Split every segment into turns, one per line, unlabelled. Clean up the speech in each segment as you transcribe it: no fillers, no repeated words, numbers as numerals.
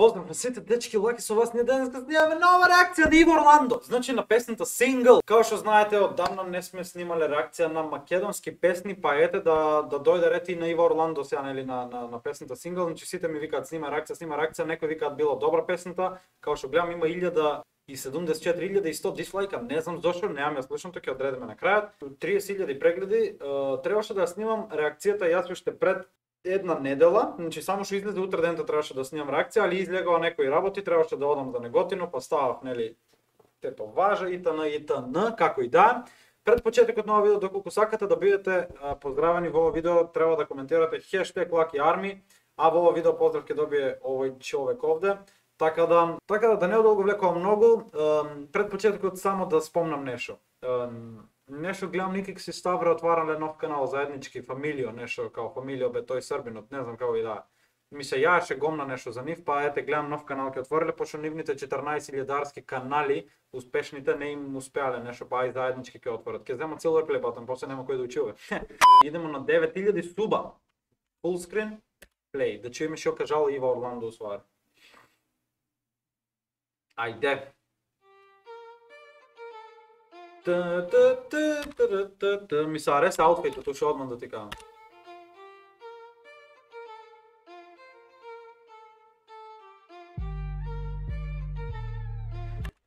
Поздрав на сите дечки, лаки со вас. Ние денеска снимаме нова реакција на Иво Орландо. Значи на песната Single. Као што знаете, оддавна не сме снимале реакција на македонски песни, па ете да дојде ред и на Иво Орландо сега, нели, на песната Single. Значи сите ми викаат снима реакција, некои викаат било добра песната. Као што гледам има 1074.100 дислайка, не знам зошто, немам ја слушам, ќе одредиме на крајот. 30.000 прегледи, требаше да ја снимам реакцијата јас уште пред една недела, значи само што излезе утре дента требаше да снимам реакција, али излегува некои работи, требаше да одам за Неготино, па ставав, нели, тето важа, итн, како и да. Пред почетокот на овој видео, доколку сакате да бидете поздравени во овој видео, треба да коментирате #LuckyArmy, а во овој видео поздрав ќе добие овој човек овде. Така да не одолговлекувам многу, пред почетокот само да спомнам нешто. Нешто гледам Никик си Ставре отварале нов канал заеднички, Фамилио, нешто као Фамилио бе тој србинот, не знам како и да. Ми се јаеше гомна нешто за нив, па ете гледам нов канал ќе отвориле, пошто нивните 14.000 канали успешните не им успеале нешто, па и заеднички ќе отворат. Ќе земат цел реплей батон, после нема кој да учува. Идемо на 9.000 суба. Full screen play. Да чуеме што кажало Иво Орландо усвари. Ајде. Ми се ареса аутфитот, уште одман да ти кажам.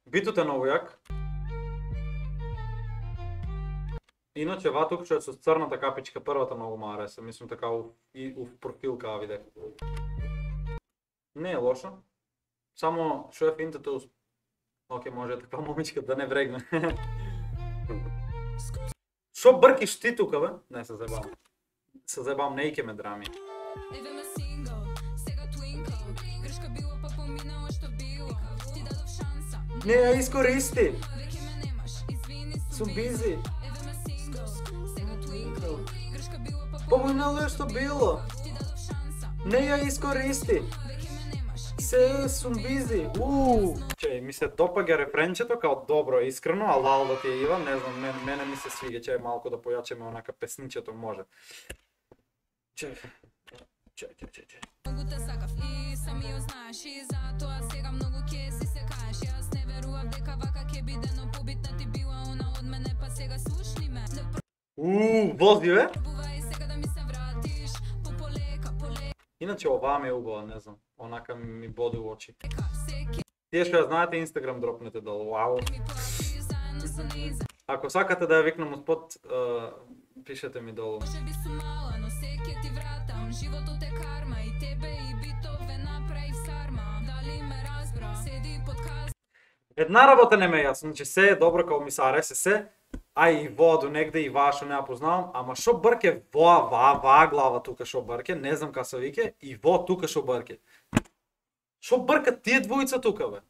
Битот е многу јак. Иначе ватукчо е со црната капичка, првата многу ма ареса, мислам така и профил као виде. Не е лошо. Само шо е финтата Оке, може таква момичка да не врегне. Шо бркиш ти тука, бе? Не, се заебавам. Се заебавам, не ике ме драми. Не ја искористи. Сум бизи. Поминало е што било. Не ја искористи. Се сум бизи. Чеј, ми се допаѓа рефренчето као добро, искрено, а лал да ти е Ива, не знам, мене ми се свига, чеј малку да појачеме онака песничето може. Чеј. Многу те сакав и сами ја знаеш и затоа сега многу ќе си се каеш. Јас не верував дека вака ќе биде, но побитна ти била она од мене, па сега слушни ме. Вози бе? Иначе оваа ми е убава, не знам, онака ми боди у очи. Тие што ја знаете, Инстаграм дропнете долу, вау. Ако сакате да ја викнам успот, пишете ми долу. Една работа не ме јасно, значи се е добро као ми се аресе се, а и во до негде и ваа што не ја познавам, ама шо брке ваа глава тука шо брке, не знам ка се вике, и во тука шо брке. Шо бркат тие двојца тука, бе?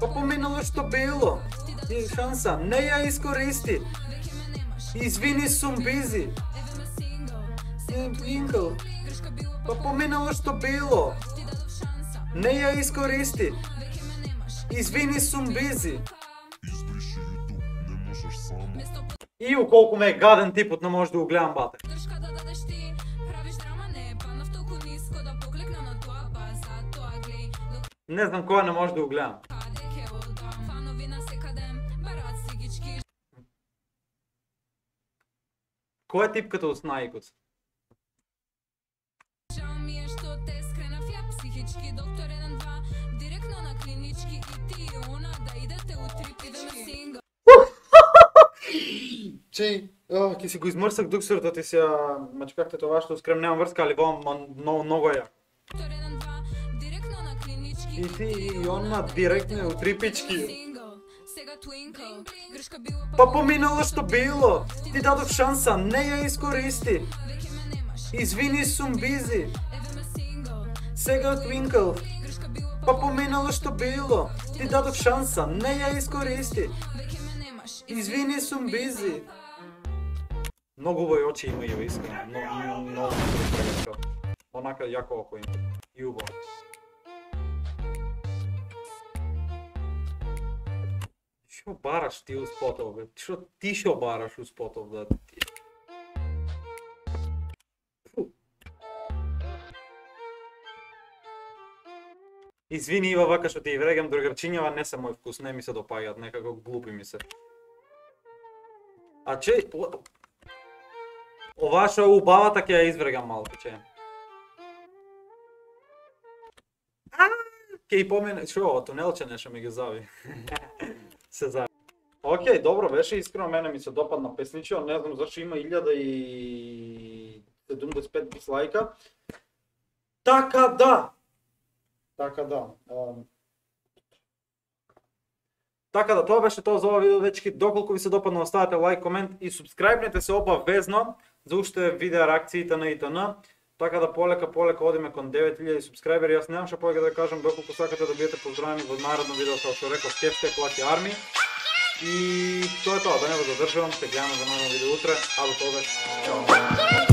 Па поминало што било, и шанса, не ја искористи. Извини, сум бизи. Па поминало што било. Не ја искористи. Извини, сум бизи. Иу, колку ме е гаден типот, не може да го гледам, бате. Не знам која не може да го гледам. Која е типката од Снаикот? Чеј, ќе си го измрсак дуксорот и си ја мачкахте това што скрем немам врска, али во многу ја. И ти и она директно у три пички. Па поминало што било, ти дадов шанса, не ја искористи. Извини, сум бизи. Сега твинкл. Па поминало што било, ти дадов шанса, не ја искористи. Извини, сум бизи. Многу убави очи има Ива, искрено. Многу онака јако око има. И убаво. Што бараш ти у спотов, бе? Што ти шо бараш у спотов, да ти? Фу. Извини, Ива, вака што ти врегам, другарчињава не се мој вкус, не ми се допаѓаат, некако глупи ми се. А че... Ова што е убавата ќе ја изврегам малку, че. Ке и помене, шо ова, тунелче нешто ми ги зави. Се зави. Океј, добро беше, искрено мене ми се допадна песничо, не знам зашто има 1075 дизлайка. Така да. Така да, тоа беше тоа за ова видео, дечки. Доколку ви се допадна, оставете лайк, комент и субскрајбнете се обавезно за уште видео реакциите на ИТН. Така да полека одиме кон 9000 субскрајбери. Јас немам што повеќе да кажам, доколку сакате да бидете поздравени во наредно видео, како што реков, #Lucky Army. И тоа е тоа, да не го задржувам, се гледаме за наредно видео утре, а до тогаш, чао!